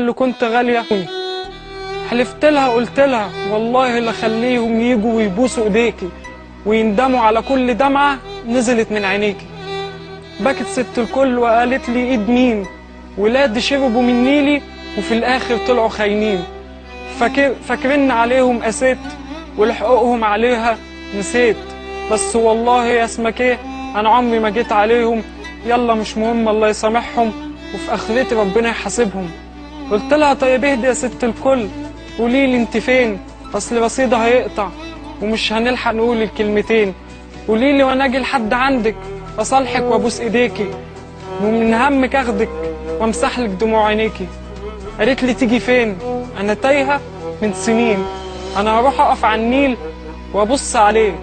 اللي كنت غالية حلفت لها قلت لها والله لا خليهم يجوا ويبوسوا ايديكي ويندموا على كل دمعة نزلت من عينيكي. بكت ست الكل وقالت لي ايد مين، ولادي شربوا من نيلي وفي الاخر طلعوا خاينين. فاكرين عليهم قسيت ولحقوقهم عليها نسيت، بس والله يا اسمك ايه انا عمري ما جيت عليهم. يلا مش مهم الله يسامحهم وفي اخرتي ربنا يحاسبهم. قلت لها طيب اهدي يا ست الكل قوليلي انت فين، اصل رصيدي هيقطع ومش هنلحق نقول الكلمتين. قوليلي وانا اجي لحد عندك اصالحك وابوس ايديكي ومن همك اخدك وامسحلك دموع عينيكي. قالت لي تيجي فين، انا تايهه من سنين، انا هروح اقف على النيل وابص عليه،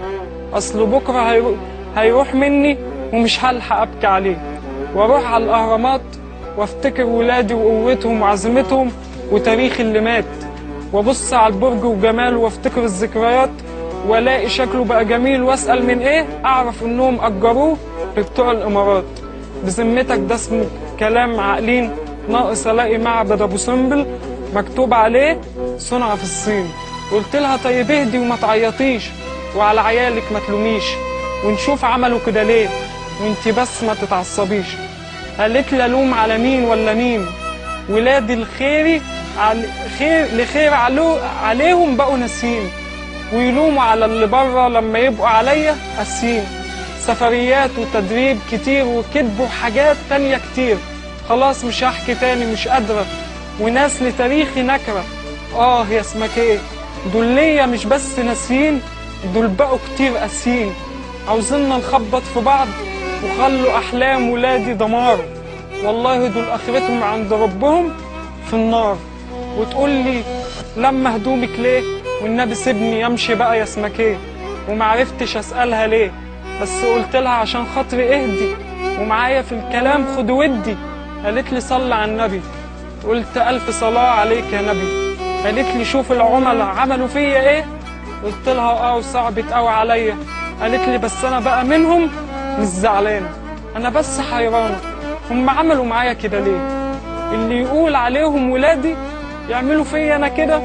اصل بكره هيروح مني ومش هلحق ابكي عليه. واروح على الاهرامات وافتكر ولادي وقوتهم وعزمتهم وتاريخ اللي مات، وابص على البرج وجماله وافتكر الذكريات والاقي شكله بقى جميل واسال من ايه، اعرف انهم اجروه بتوع الامارات. بذمتك ده اسمه كلام عاقلين؟ ناقص الاقي معبد ابو سمبل مكتوب عليه صنع في الصين. قلت لها طيب اهدي وما تعيطيش وعلى عيالك ما تلوميش، ونشوف عملوا كده ليه وانتي بس ما تتعصبيش. قالت لي الوم على مين ولا مين، ولادي الخيري لخير عليهم بقوا ناسين، ويلوموا على اللي بره لما يبقوا عليا قاسيين. سفريات وتدريب كتير وكذب وحاجات تانية كتير، خلاص مش هحكي تاني مش قادرة، وناس لتاريخي نكرة. يا اسمك ايه دول ليا مش بس ناسيين، دول بقوا كتير قاسيين، عاوزيننا نخبط في بعض وخلوا احلام ولادي دمار. والله دول اخرتهم عند ربهم في النار. وتقول لي لما هدومك ليه والنبي سيبني يمشي بقى يا اسمك ايه، ومعرفتش اسالها ليه، بس قلت لها عشان خاطري اهدي ومعايا في الكلام خد ودي. قالت لي صلي على النبي، قلت الف صلاه عليك يا نبي. قالت لي شوف العملاء عملوا فيا ايه، قلت لها وصعبت قوي عليا. قالت لي بس انا بقى منهم مش زعلانه، انا بس حيرانه هم عملوا معايا كده ليه، اللي يقول عليهم ولادي يعملوا فيا انا كده.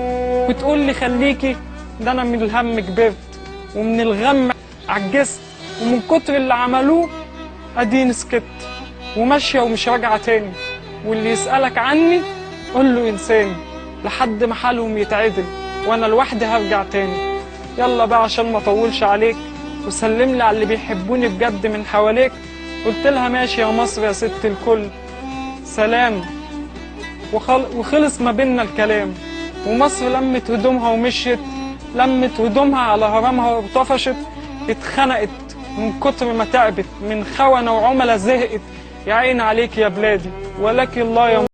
وتقول لي خليكي، ده انا من الهم كبرت ومن الغم عجزت، ومن كتر اللي عملوه اديني سكت وماشيه ومش راجعه تاني. واللي يسالك عني قول له انساني لحد ما حالهم يتعدل، وانا لوحدي هرجع تاني. يلا بقى عشان ما اطولش عليك وسلم لي على اللي بيحبوني بجد من حواليك. قلت لها ماشي يا مصر يا ست الكل سلام. وخلص ما بينا الكلام، ومصر لمت هدومها ومشيت، لمت هدومها على هرمها وطفشت. اتخنقت من كتر ما تعبت من خونة وعملاء زهقت. يا عين عليك يا بلادي ولك الله يا